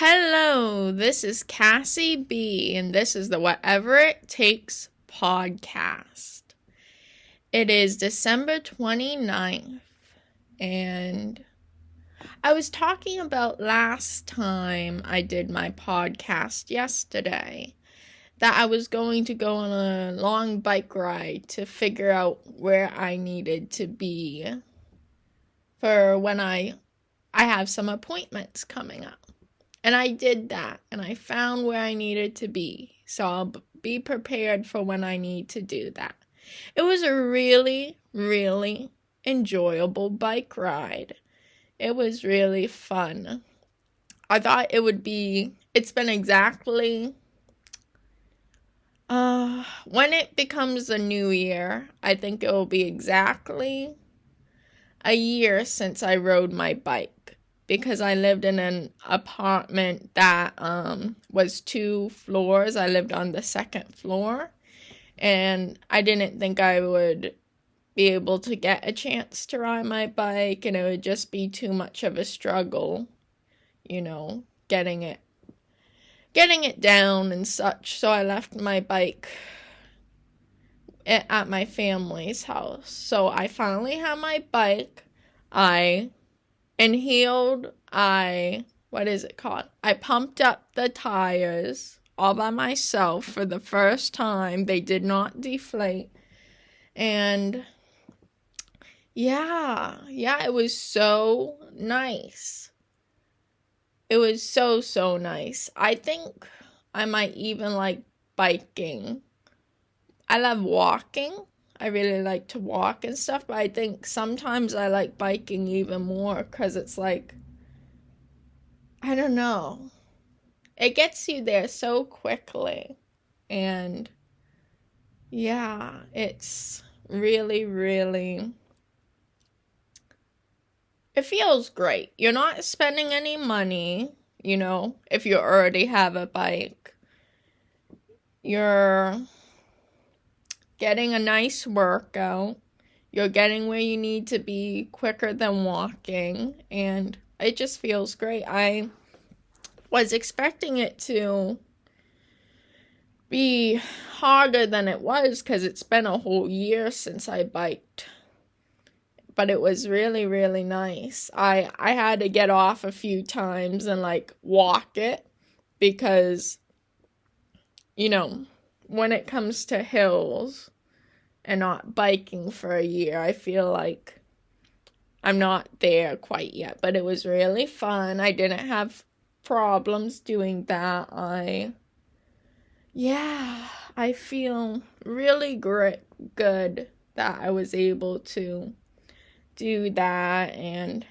Hello, this is Cassie B, and this is the Whatever It Takes podcast. It is December 29th, and I was talking about last time I did my podcast yesterday that I was going to go on a long bike ride to figure out where I needed to be for when I have some appointments coming up. And I did that, and I found where I needed to be, so I'll be prepared for when I need to do that. It was a really, really enjoyable bike ride. It was really fun. I thought it's been exactly, when it becomes a new year, I think it will be exactly a year since I rode my bike. Because I lived in an apartment that was 2 floors. I lived on the second floor. And I didn't think I would be able to get a chance to ride my bike. And it would just be too much of a struggle, getting it down and such. So I left my bike at my family's house. So I finally have my bike. I pumped up the tires all by myself for the first time. They did not deflate. And yeah, it was so nice. It was so nice. I think I might even like biking. I love walking. I really like to walk and stuff, but I think sometimes I like biking even more because it's like, I don't know. It gets you there so quickly. And yeah, it's really, really, it feels great. You're not spending any money, if you already have a bike. You're getting a nice workout. You're getting where you need to be quicker than walking, and it just feels great. I was expecting it to be harder than it was because it's been a whole year since I biked. But it was really, really nice. I had to get off a few times and walk it because, when it comes to hills and not biking for a year, I feel like I'm not there quite yet. But it was really fun. I didn't have problems doing that. I feel really good that I was able to do that. And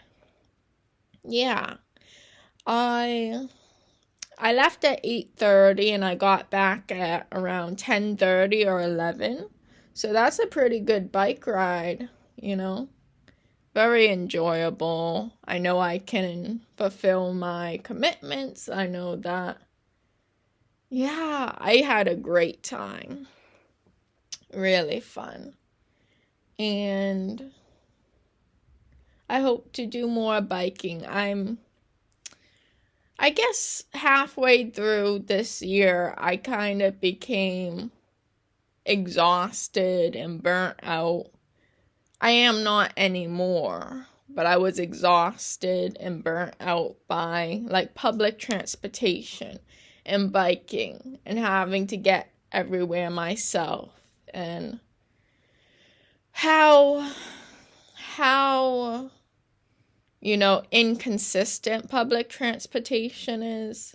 yeah, I left at 8:30 and I got back at around 10:30 or 11. So that's a pretty good bike ride, Very enjoyable. I know I can fulfill my commitments. I know that. Yeah, I had a great time. Really fun. And I hope to do more biking. I guess halfway through this year, I kind of became exhausted and burnt out. I am not anymore, but I was exhausted and burnt out by public transportation and biking and having to get everywhere myself, and how inconsistent public transportation is.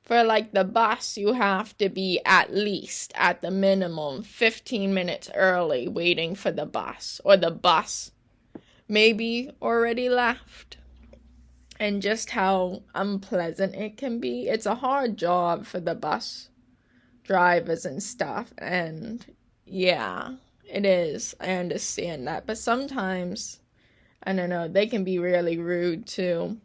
For the bus, you have to be at least, at the minimum, 15 minutes early waiting for the bus, or the bus maybe already left. And just how unpleasant it can be. It's a hard job for the bus drivers and stuff, and yeah, it is. I understand that, but sometimes, I don't know, they can be really rude too.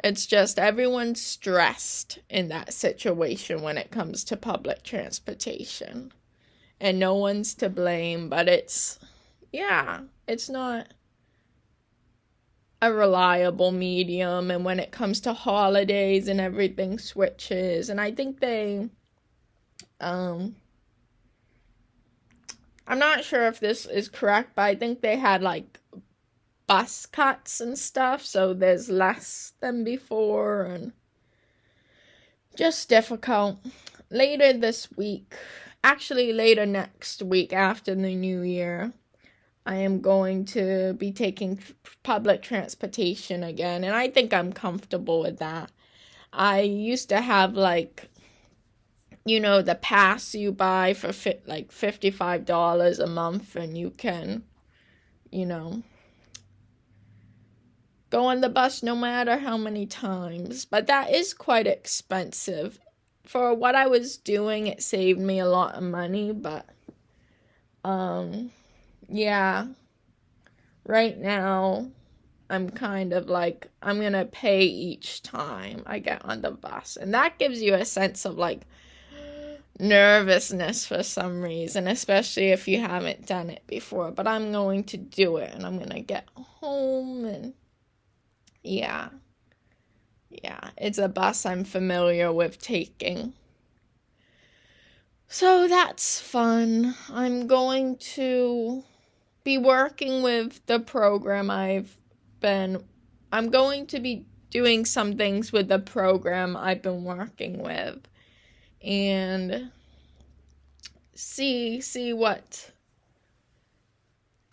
It's just everyone's stressed in that situation when it comes to public transportation. And no one's to blame, but it's not a reliable medium, and when it comes to holidays and everything switches. And I think they I'm not sure if this is correct, but I think they had like bus cuts and stuff, so there's less than before, and just difficult. Later this week, actually later next week after the new year, I am going to be taking public transportation again, and I think I'm comfortable with that. I used to have like, the pass you buy for like $55 a month, and you can, go on the bus no matter how many times. But that is quite expensive. For what I was doing, it saved me a lot of money, but yeah, right now I'm kind of like, I'm gonna pay each time I get on the bus, and that gives you a sense of like nervousness for some reason, especially if you haven't done it before. But I'm going to do it, and I'm gonna get home, and yeah, it's a bus I'm familiar with taking. So that's fun. I'm going to be working with the program I'm going to be doing some things with the program I've been working with, and see what,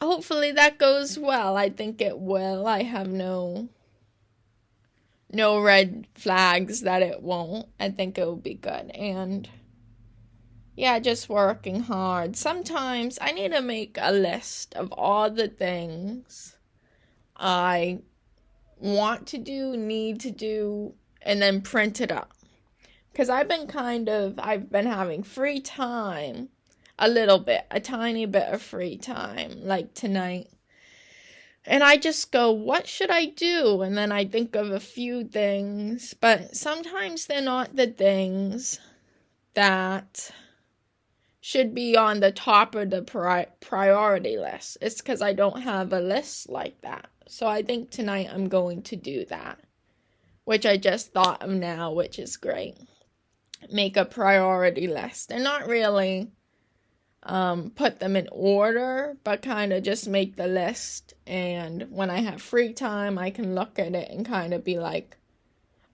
hopefully that goes well. I think it will. I have no red flags that it won't. I think it will be good. And yeah, just working hard. Sometimes I need to make a list of all the things I want to do, need to do, and then print it up. Because I've been having free time, a tiny bit of free time, like tonight. And I just go, what should I do? And then I think of a few things, but sometimes they're not the things that should be on the top of the priority list. It's because I don't have a list like that. So I think tonight I'm going to do that, which I just thought of now, which is great. Make a priority list, and not really put them in order, but kind of just make the list. And when I have free time, I can look at it and kind of be like,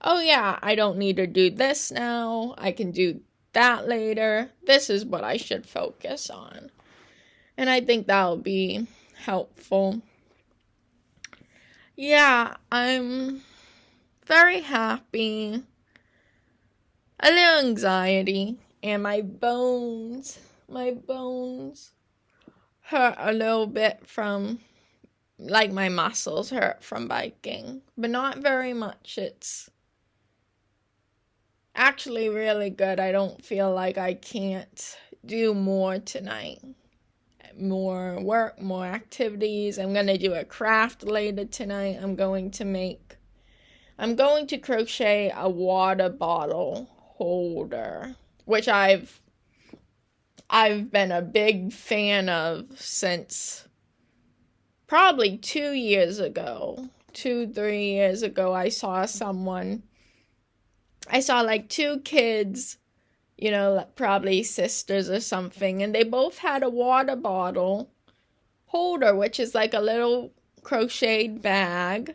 oh yeah, I don't need to do this now. I can do that later. This is what I should focus on. And I think that'll be helpful. Yeah, I'm very happy. A little anxiety, and my bones hurt a little bit from, like, my muscles hurt from biking, but not very much. It's actually really good. I don't feel like I can't do more tonight. More work, more activities. I'm going to do a craft later tonight. I'm going to crochet a water bottle holder, which I've been a big fan of since probably 3 years ago. I saw like two kids, probably sisters or something, and they both had a water bottle holder, which is like a little crocheted bag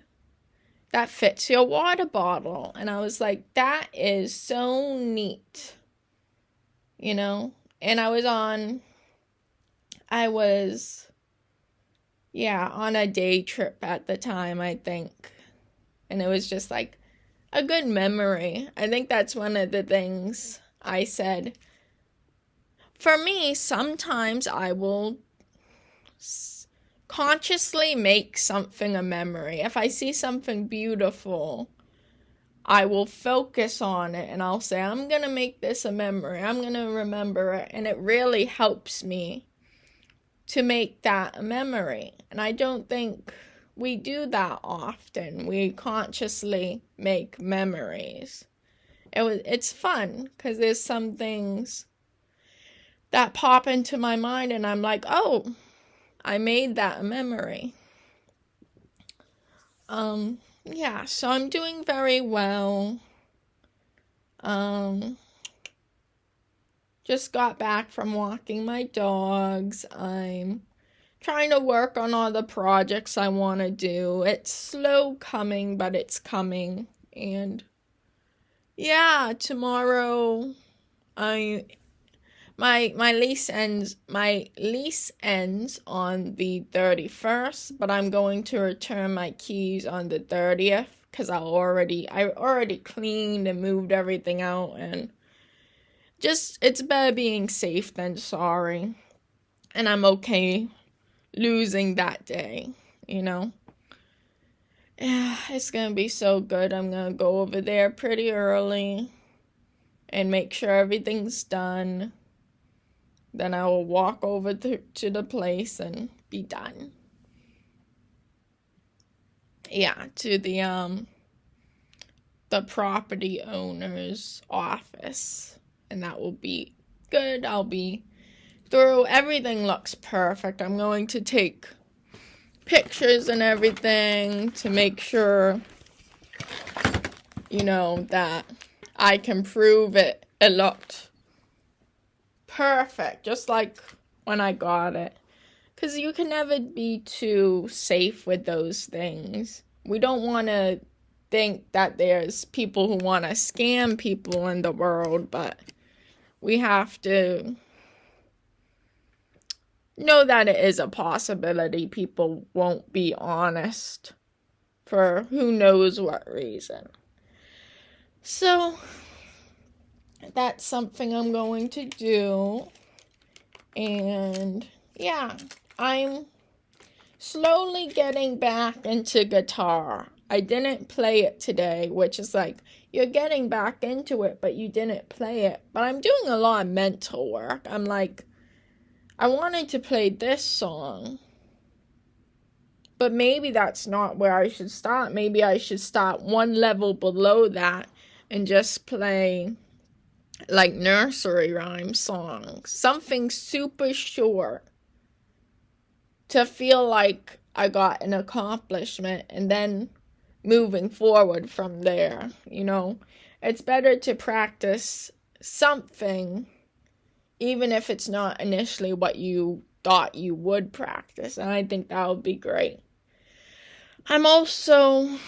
that fits your water bottle. And I was like, that is so neat, and I was on a day trip at the time, I think, and it was just like a good memory. I think that's one of the things I said. For me, sometimes I will consciously make something a memory. If I see something beautiful, I will focus on it, and I'll say, I'm going to make this a memory. I'm going to remember it. And it really helps me to make that a memory. And I don't think we do that often. We consciously make memories. It's fun because there's some things that pop into my mind, and I'm like, oh, I made that a memory. Yeah, so I'm doing very well. Um, just got back from walking my dogs. I'm trying to work on all the projects I want to do. It's slow coming, but it's coming. And yeah, tomorrow I my lease ends on the 31st, but I'm going to return my keys on the 30th because I already cleaned and moved everything out, and just it's better being safe than sorry. And I'm okay losing that day, you know. Yeah, it's gonna be so good. I'm gonna go over there pretty early and make sure everything's done. Then I will walk over to the place and be done. Yeah, to the property owner's office. And that will be good. I'll be through. Everything looks perfect. I'm going to take pictures and everything to make sure, that I can prove it looked perfect, just like when I got it. Because you can never be too safe with those things. We don't want to think that there's people who want to scam people in the world, but we have to know that it is a possibility people won't be honest for who knows what reason. So that's something I'm going to do. And yeah, I'm slowly getting back into guitar. I didn't play it today, which is like, you're getting back into it, but you didn't play it. But I'm doing a lot of mental work. I'm like, I wanted to play this song, but maybe that's not where I should start. Maybe I should start one level below that and just play like nursery rhyme songs. Something super short to feel like I got an accomplishment, and then moving forward from there, It's better to practice something, even if it's not initially what you thought you would practice, and I think that would be great. I'm also,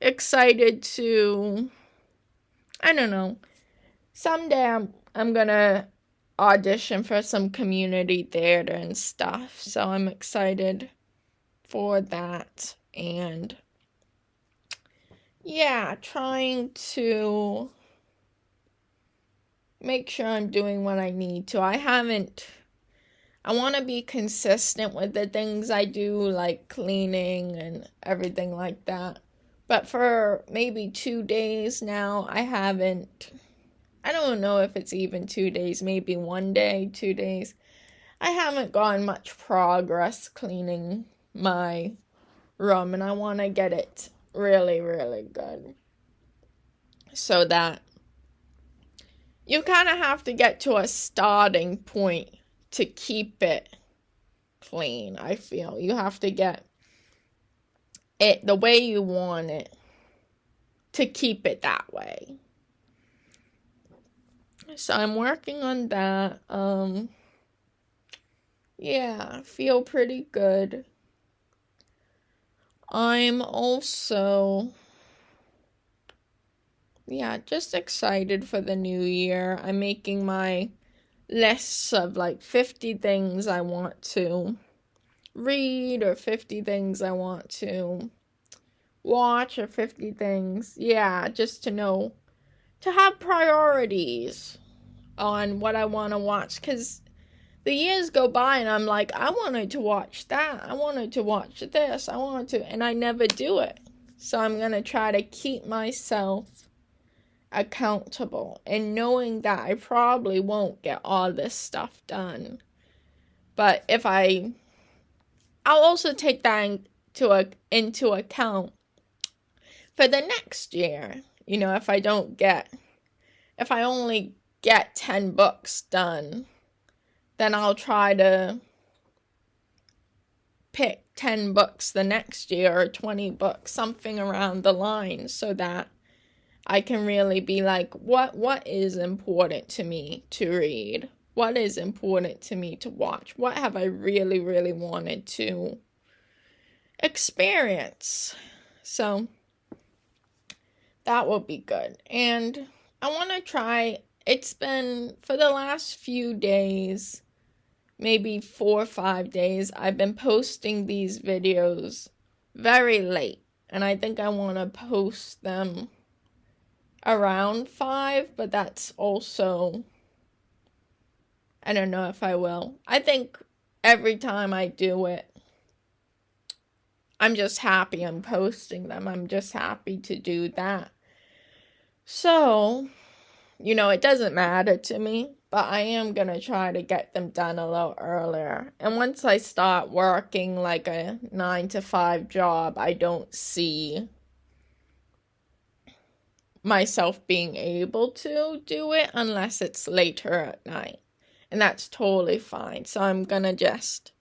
excited to, I don't know, someday I'm gonna audition for some community theater and stuff, so I'm excited for that. And trying to make sure I'm doing what I need to. I want to be consistent with the things I do, like cleaning and everything like that. But for maybe 2 days now, I don't know if it's even 2 days, maybe 1 day, 2 days. I haven't gotten much progress cleaning my room, and I want to get it really, really good. So that you kind of have to get to a starting point to keep it clean, I feel. You have to get it the way you want it to keep it that way. So I'm working on that. I feel pretty good. I'm also, just excited for the new year. I'm making my lists of like 50 things I want to read, or 50 things I want to watch, or 50 things, just to know, to have priorities on what I want to watch, because the years go by and I'm like, I wanted to watch that, I wanted to watch this, and I never do it. So I'm going to try to keep myself accountable, and knowing that I probably won't get all this stuff done. But I'll also take that into account for the next year. If I only get 10 books done, then I'll try to pick 10 books the next year or 20 books, something around the line, so that I can really be like, what is important to me to read? What is important to me to watch? What have I really, really wanted to experience? So that will be good. And I want to try, it's been for the last few days, maybe 4 or 5 days, I've been posting these videos very late. And I think I want to post them around 5, but that's also, I don't know if I will. I think every time I do it, I'm just happy I'm posting them. I'm just happy to do that. So, it doesn't matter to me, but I am going to try to get them done a little earlier. And once I start working like a 9-to-5 job, I don't see myself being able to do it unless it's later at night. And that's totally fine. So I'm going to just,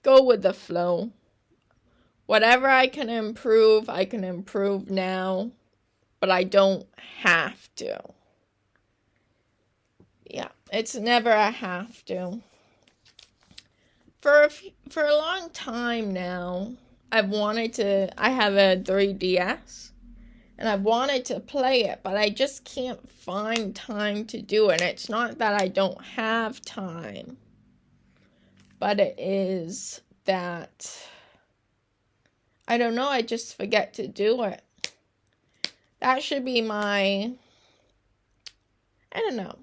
go with the flow. Whatever I can improve now, but I don't have to. Yeah, it's never a have to. For a long time now, I have a 3DS, and I've wanted to play it, but I just can't find time to do it. And it's not that I don't have time, but it is that, I don't know, I just forget to do it. That should be I don't know.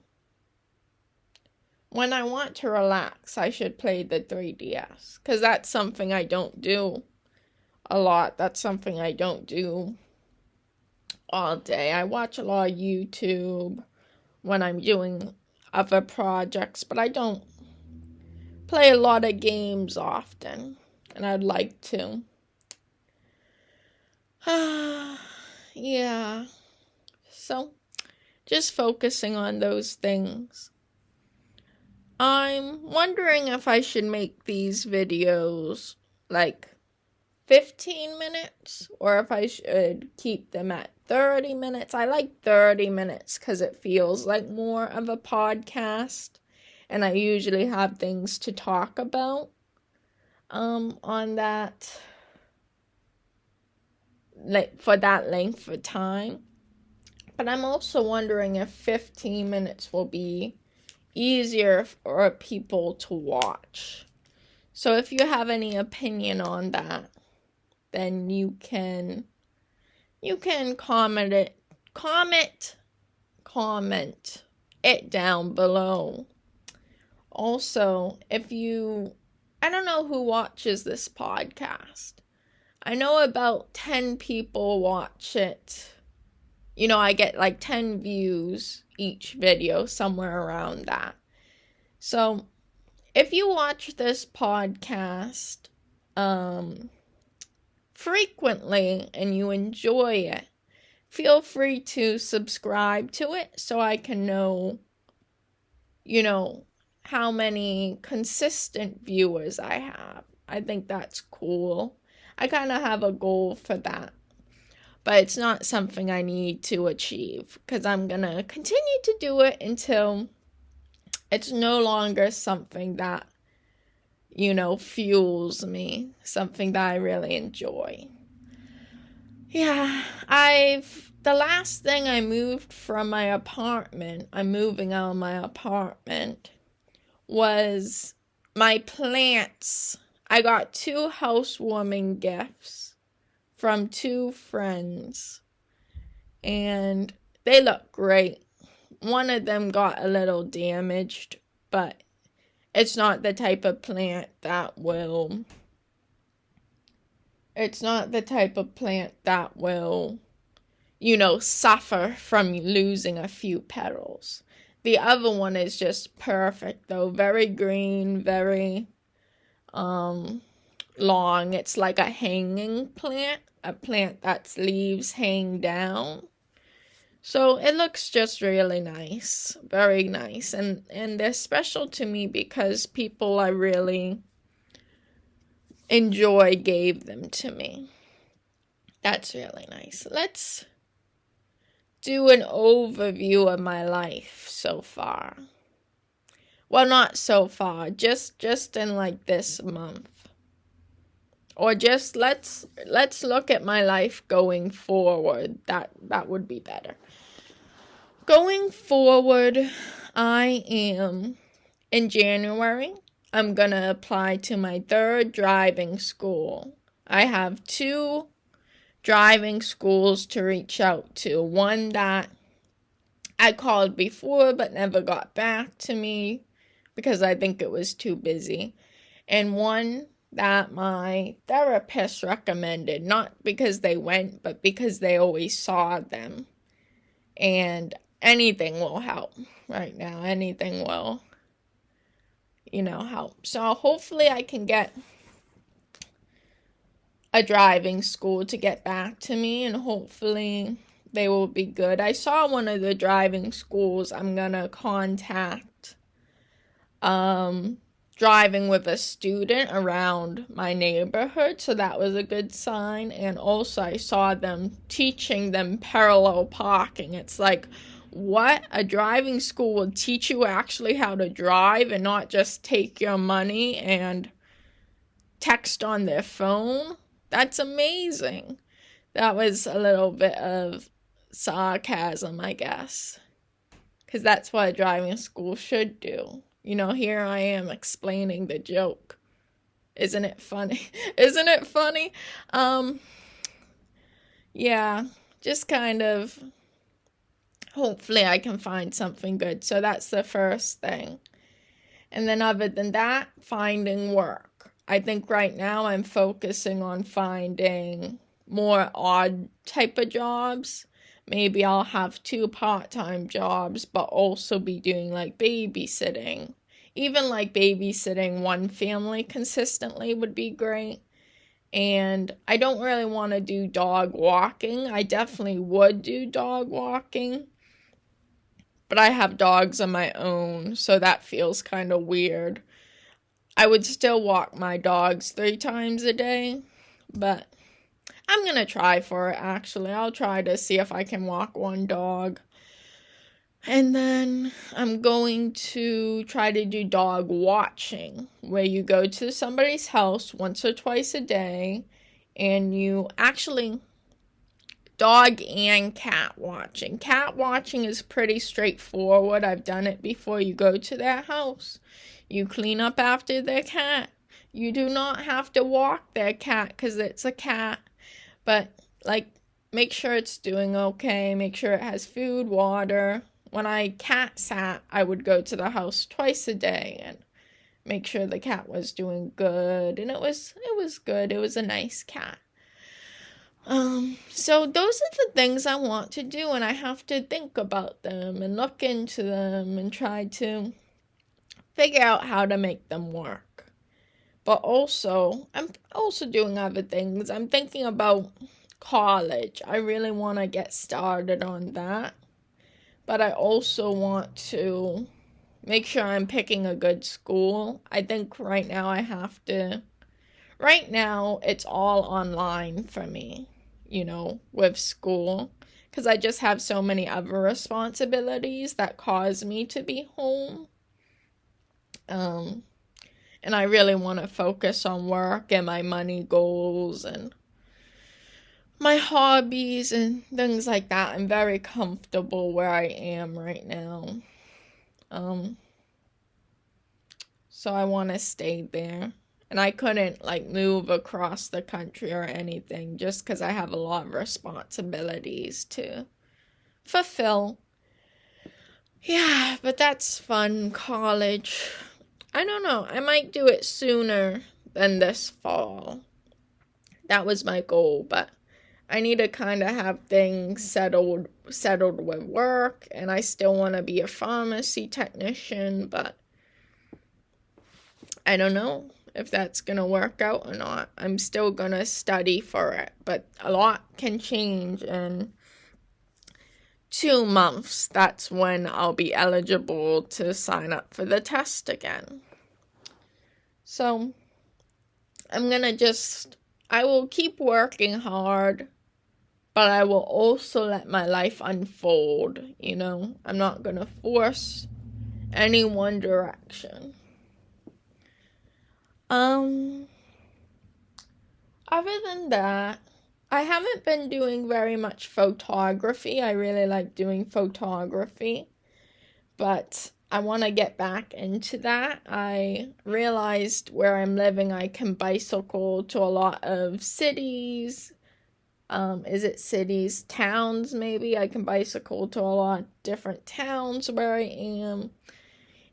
When I want to relax, I should play the 3DS, because that's something I don't do a lot. That's something I don't do all day. I watch a lot of YouTube when I'm doing other projects, but I don't play a lot of games often, and I'd like to. Yeah. So, just focusing on those things. I'm wondering if I should make these videos like 15 minutes, or if I should keep them at 30 minutes. I like 30 minutes because it feels like more of a podcast, and I usually have things to talk about on that, like, for that length of time. But I'm also wondering if 15 minutes will be easier for people to watch. So if you have any opinion on that, then you can comment it down below. Also, I don't know who watches this podcast. I know about 10 people watch it. I get like 10 views each video, somewhere around that. So, if you watch this podcast frequently and you enjoy it, feel free to subscribe to it so I can know, how many consistent viewers I have. I think that's cool. I kind of have a goal for that. But it's not something I need to achieve, because I'm going to continue to do it until it's no longer something that, fuels me, something that I really enjoy. Yeah, the last thing I moved from my apartment, I'm moving out of my apartment, was my plants. I got 2 housewarming gifts from 2 friends, and they look great. One of them got a little damaged, but it's not the type of plant that will suffer from losing a few petals. The other one is just perfect though, very green, very long. It's like a hanging plant, a plant that's leaves hang down. So it looks just really nice, very nice. And they're special to me because people I really Enjoy gave them to me. That's really nice. Let's do an overview of my life so far. Well, not so far, just in like this month. Or just let's look at my life going forward. That would be better. Going forward, I am in January. I'm going to apply to my 3rd driving school. I have 2 driving schools to reach out to. One that I called before but never got back to me because I think it was too busy. And one that my therapist recommended, not because they went, but because they always saw them. And anything will help right now. Anything will, help. So hopefully I can get a driving school to get back to me, and hopefully they will be good. I saw one of the driving schools I'm gonna contact driving with a student around my neighborhood, so that was a good sign. And also I saw them teaching them parallel parking. It's like, what? A driving school will teach you actually how to drive and not just take your money and text on their phone? That's amazing. That was a little bit of sarcasm, I guess, because that's what a driving school should do. Here I am explaining the joke. Isn't it funny? Isn't it funny? Yeah, just kind of, hopefully I can find something good. So that's the first thing. And then other than that, finding work. I think right now I'm focusing on finding more odd type of jobs. Maybe I'll have 2 part-time jobs, but also be doing like babysitting. Even like babysitting one family consistently would be great. And I don't really want to do dog walking. I definitely would do dog walking, but I have dogs of my own, so that feels kind of weird. I would still walk my dogs 3 times a day, but I'm going to try for it, actually. I'll try to see if I can walk one dog. And then I'm going to try to do dog watching, where you go to somebody's house once or twice a day, and you actually, dog and cat watching. Cat watching is pretty straightforward. I've done it before. You go to their house. You clean up after their cat. You do not have to walk their cat because it's a cat. But, make sure it's doing okay. Make sure it has food, water. When I cat sat, I would go to the house twice a day and make sure the cat was doing good. And it was good. It was a nice cat. So those are the things I want to do, and I have to think about them and look into them and try to figure out how to make them work. But also, I'm also doing other things. I'm thinking about college. I really want to get started on that. But I also want to make sure I'm picking a good school. I think right now it's all online for me, with school. Because I just have so many other responsibilities that cause me to be home. And I really want to focus on work and my money goals and my hobbies and things like that. I'm very comfortable where I am right now. So I want to stay there. And I couldn't move across the country or anything just because I have a lot of responsibilities to fulfill. Yeah, but that's fun, college. I don't know. I might do it sooner than this fall. That was my goal, but I need to kind of have things settled with work, and I still want to be a pharmacy technician, but I don't know if that's going to work out or not. I'm still going to study for it, but a lot can change in 2 months. That's when I'll be eligible to sign up for the test again. So I will keep working hard, but I will also let my life unfold, I'm not gonna force any one direction. Other than that, I haven't been doing very much photography. I really like doing photography, but I want to get back into that. I realized where I'm living, I can bicycle to a lot of cities. Is it cities? Towns, maybe? I can bicycle to a lot of different towns where I am.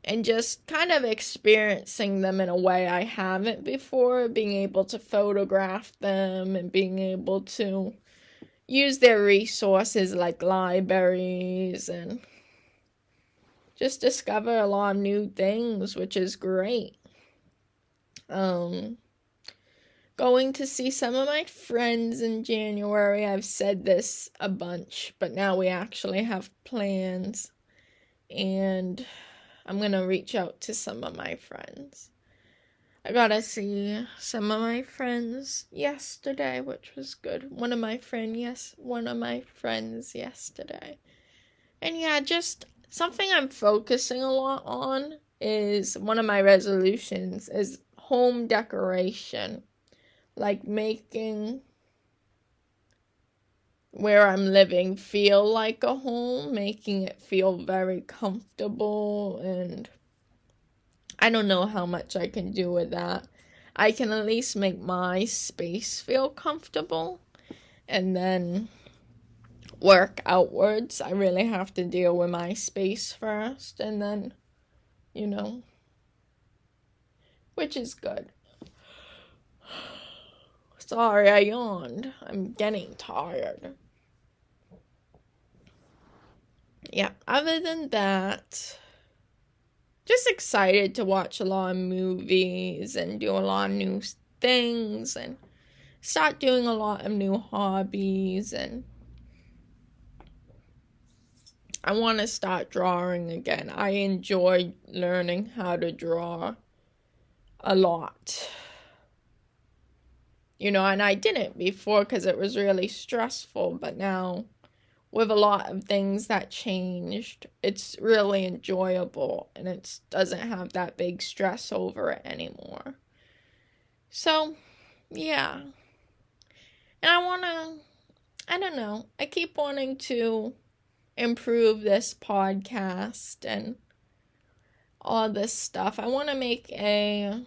And just kind of experiencing them in a way I haven't before, being able to photograph them and being able to use their resources like libraries and just discover a lot of new things, which is great. Going to see some of my friends in January. I've said this a bunch, but now we actually have plans, and I'm going to reach out to some of my friends. I got to see some of my friends yesterday, which was good. One of my friends yesterday. And yeah, just something I'm focusing a lot on is one of my resolutions is home decoration. Like making where I'm living feel like a home, making it feel very comfortable, and I don't know how much I can do with that. I can at least make my space feel comfortable and then work outwards. I really have to deal with my space first and then, which is good. Sorry, I yawned. I'm getting tired. Yeah, other than that, just excited to watch a lot of movies and do a lot of new things and start doing a lot of new hobbies, and I want to start drawing again. I enjoy learning how to draw a lot. And I didn't before because it was really stressful, but now with a lot of things that changed, it's really enjoyable and it doesn't have that big stress over it anymore. So, yeah. And I don't know, I keep wanting to improve this podcast and all this stuff. I want to make a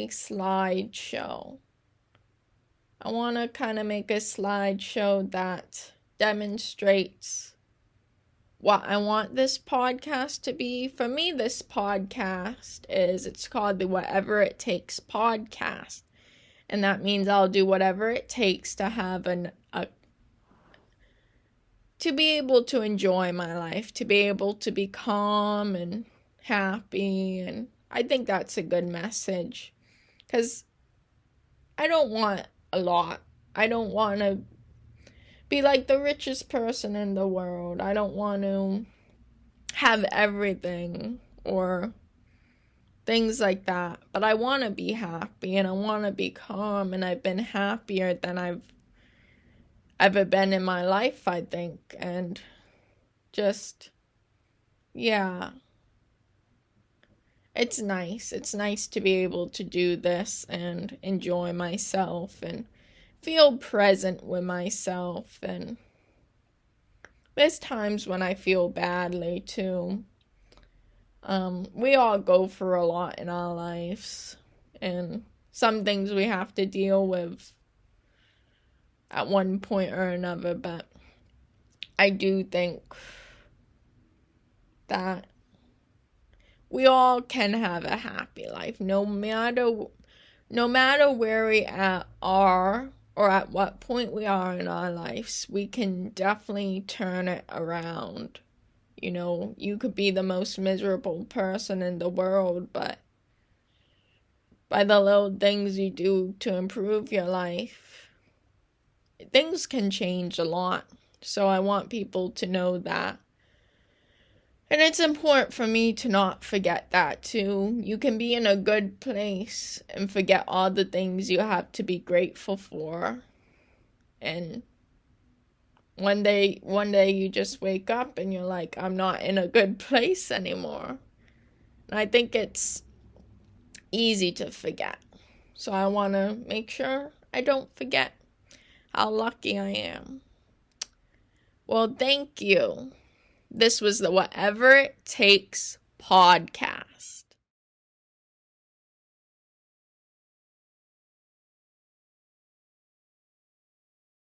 slideshow. I want to kind of make a slideshow that demonstrates what I want this podcast to be. For me, this podcast it's called the Whatever It Takes podcast. And that means I'll do whatever it takes to have to be able to enjoy my life, to be able to be calm and happy. And I think that's a good message, because I don't want a lot. I don't want to be like the richest person in the world. I don't want to have everything or things like that. But I want to be happy and I want to be calm, and I've been happier than I've ever been in my life, I think. And just, yeah. It's nice. It's nice to be able to do this and enjoy myself and feel present with myself. And there's times when I feel badly too. We all go through a lot in our lives, and some things we have to deal with at one point or another, but I do think that we all can have a happy life, no matter where we are or at what point we are in our lives. We can definitely turn it around. You could be the most miserable person in the world, but by the little things you do to improve your life, things can change a lot. So I want people to know that And it's important for me to not forget that too. You can be in a good place and forget all the things you have to be grateful for. And one day you just wake up and you're like, I'm not in a good place anymore. And I think it's easy to forget. So I want to make sure I don't forget how lucky I am. Well, thank you. This was the Whatever It Takes podcast.